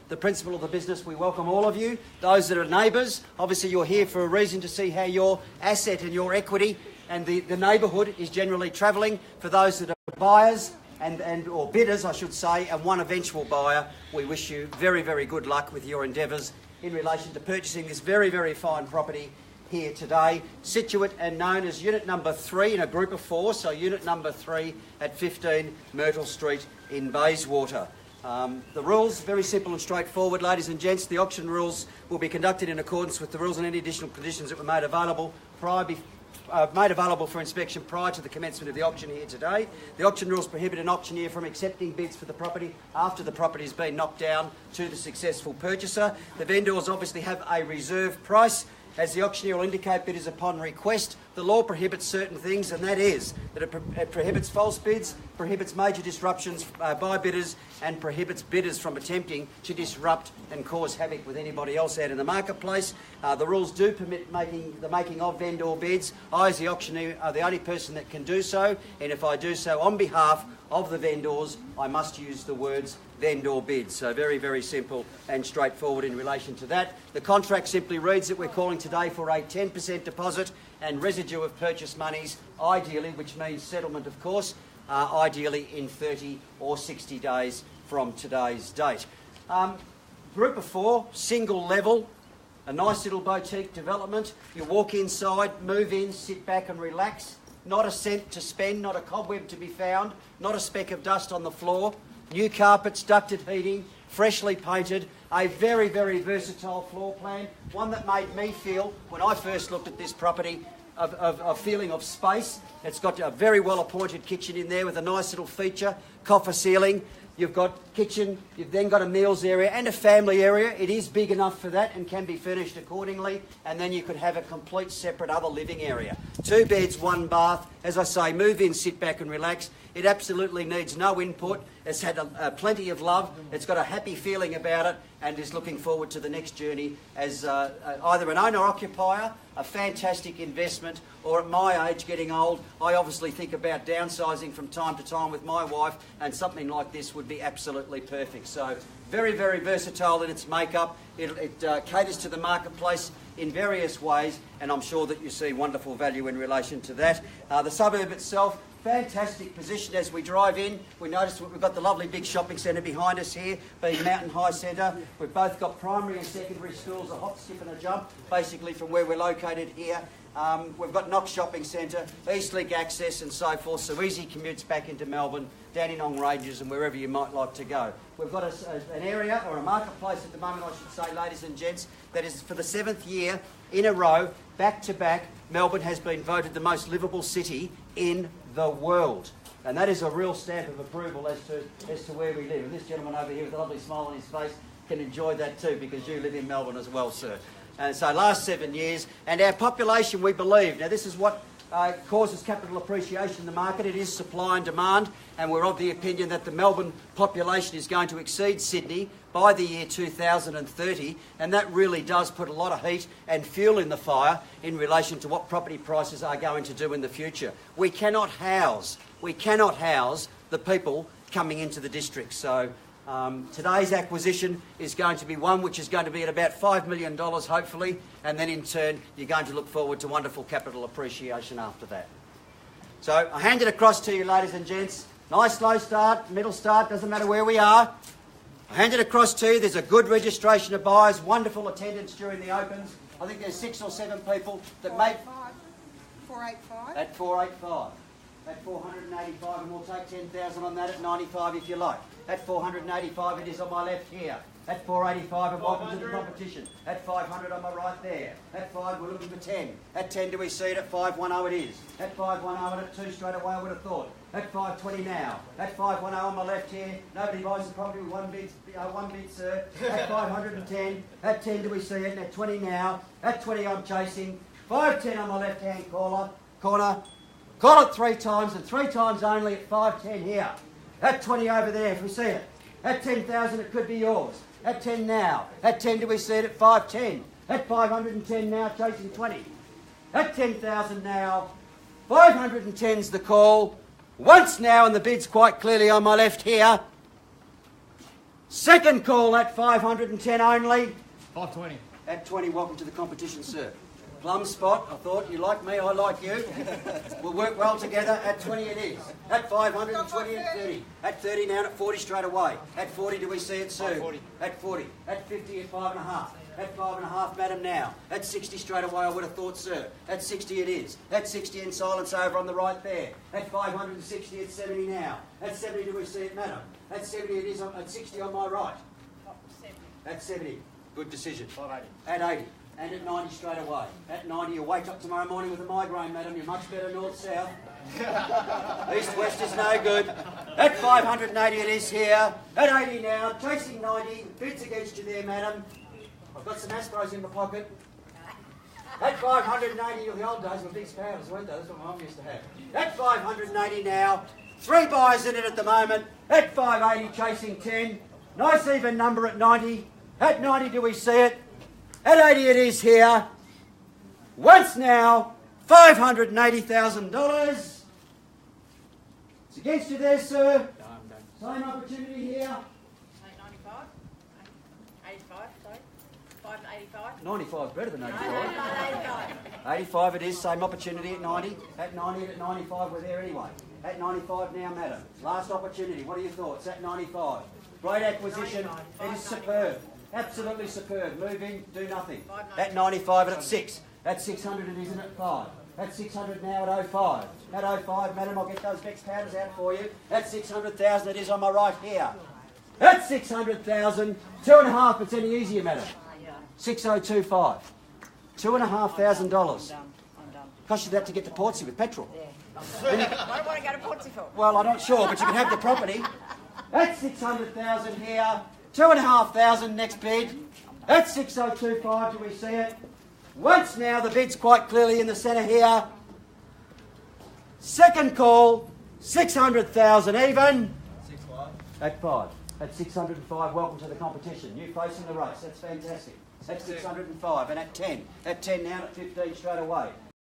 the principle of the business, we welcome all of you. Those that are neighbours, obviously you're here for a reason to see how your asset and your equity and the neighbourhood is generally travelling. For those that are buyers or bidders, I should say, and one eventual buyer, we wish you very, very good luck with your endeavours in relation to purchasing this very, very fine property here today, situate and known as unit number 3 in a group of 4, so unit number 3 at 15 Myrtle Street in Bayswater. The rules, very simple and straightforward, ladies and gents. The auction rules will be conducted in accordance with the rules and any additional conditions that were made available for inspection prior to the commencement of the auction here today. The auction rules prohibit an auctioneer from accepting bids for the property after the property has been knocked down to the successful purchaser. The vendors obviously have a reserve price. As the auctioneer will indicate, bidders upon request. The law prohibits certain things, and that is that it prohibits false bids, prohibits major disruptions by bidders, and prohibits bidders from attempting to disrupt and cause havoc with anybody else out in the marketplace. The rules do permit the making of vendor bids. I, as the auctioneer, are the only person that can do so, and if I do so on behalf of the vendors, I must use the words vendor bids. So very, very simple and straightforward in relation to that. The contract simply reads that we're calling today for a 10% deposit and residue of purchase monies, ideally, which means settlement, of course, ideally in 30 or 60 days from today's date. Group of 4, single level, a nice little boutique development. You walk inside, move in, sit back and relax. Not a cent to spend, not a cobweb to be found, not a speck of dust on the floor. New carpets, ducted heating, freshly painted, a very, very versatile floor plan, one that made me feel, when I first looked at this property, a feeling of space. It's got a very well-appointed kitchen in there with a nice little feature, coffer ceiling. You've got kitchen, you've then got a meals area and a family area. It is big enough for that and can be furnished accordingly. And then you could have a complete separate other living area. 2 beds, 1 bath. As I say, move in, sit back and relax. It absolutely needs no input. It's had plenty of love. It's got a happy feeling about it and is looking forward to the next journey as either an owner-occupier, a fantastic investment, or at my age, getting old, I obviously think about downsizing from time to time with my wife, and something like this would be absolutely perfect. So very, very versatile in its makeup. It caters to the marketplace in various ways, and I'm sure that you see wonderful value in relation to that. The suburb itself, fantastic position as we drive in. We notice we've got the lovely big shopping centre behind us here, being Mountain High Centre. We've both got primary and secondary schools, a hop, skip and a jump, basically from where we're located here. We've got Knox Shopping Centre, Eastlink access and so forth, so easy commutes back into Melbourne, Dandenong Ranges and wherever you might like to go. We've got an area, or a marketplace at the moment, I should say, ladies and gents, that is for the 7th year in a row, back to back, Melbourne has been voted the most livable city in the world. And that is a real stamp of approval as to where we live. And this gentleman over here with a lovely smile on his face can enjoy that too, because you live in Melbourne as well, sir. And so last 7 years, and our population, we believe, now this is what causes capital appreciation in the market. It is supply and demand, and we're of the opinion that the Melbourne population is going to exceed Sydney by the year 2030, and that really does put a lot of heat and fuel in the fire in relation to what property prices are going to do in the future. We cannot house the people coming into the district. So today's acquisition is going to be one which is going to be at about $5 million, hopefully, and then in turn you're going to look forward to wonderful capital appreciation after that. So I hand it across to you, ladies and gents. Nice low start, middle start, doesn't matter where we are. I hand it across to you. There's a good registration of buyers, wonderful attendance during the opens. I think there's 6 or 7 people that make... 485. At 485. At 485, and we'll take 10,000 on that at 95 if you like. At 485 it is on my left here. At 485 and welcome to the competition. At 500 on my right there. At 5 we're looking for 10. At 10 do we see it? At 510 it is. At 510 and at 2 straight away I would have thought. At 520 now. At 510 on my left here. Nobody buys the property with one bid, sir. At 510. At 10 do we see it? And at 20 now. At 20 I'm chasing. 510 on my left hand corner. Call it 3 times, and 3 times only at 510 here. At 20 over there if we see it. At 10,000 it could be yours. At 10 now. At 10 do we see it? At 510. At 510 now, chasing 20. At 10,000 now. 510's the call. Once now, and the bid's quite clearly on my left here. Second call at 510 only. 520. At 20, welcome to the competition, sir. Plum spot, I thought you like me, I like you. We'll work well together. At 20 it is. At 520 at 30. At 30 now, at 40 straight away. At 40 do we see it soon? 40. At 40. At 50 at 5.5. At 5.5, madam, now. At 60 straight away, I would have thought, sir. At 60 it is. At 60 in silence over on the right there. At 560 at 70 now. At 70 do we see it, madam? At 70 it is. At 60 on my right. 70. At 70. Good decision. 580. At 80. And at 90 straight away. At 90, you wake up tomorrow morning with a migraine, madam. You're much better north-south. East-west is no good. At 580 it is here. At 80 now. Chasing 90. Bids against you there, madam. I've got some Astros in my pocket. At 580, the old days were big powders, weren't they? That's what my mum used to have. At 580 now. 3 buyers in it at the moment. At 580, chasing 10. Nice even number at 90. At 90, do we see it? At 80 it is here. Once now, $580,000. It's against you there, sir. Same opportunity here. 95? 85, sorry. 585? 95 is better than 85. No, 85. 85 it is, same opportunity at 90. At 90 and at 95 we're there anyway. At 95 now, madam. Last opportunity. What are your thoughts? At 95. Great acquisition. 95. It is superb. Absolutely superb. Move in, do nothing. At 95 and at 6. At 600 it is and at 5. At 600 now at 05. At 05, madam, I'll get those next powders out for you. At 600,000 it is on my right here. At 600,000, 2.5, it's any easier, madam. 6025. $2,500. I'm done. Cost you that to get to Portsea with petrol. Yeah. What do I want to go to Portsea for? Well, I'm not sure, but you can have the property. At 600,000 here. 2,500 next bid. At 6025, do we see it? Once now, the bid's quite clearly in the centre here. Second call, 600,000 even. 6.5. At 5. At 605, welcome to the competition. You facing the race, that's fantastic. At 605 and at 10. At 10 now, at 15 straight away.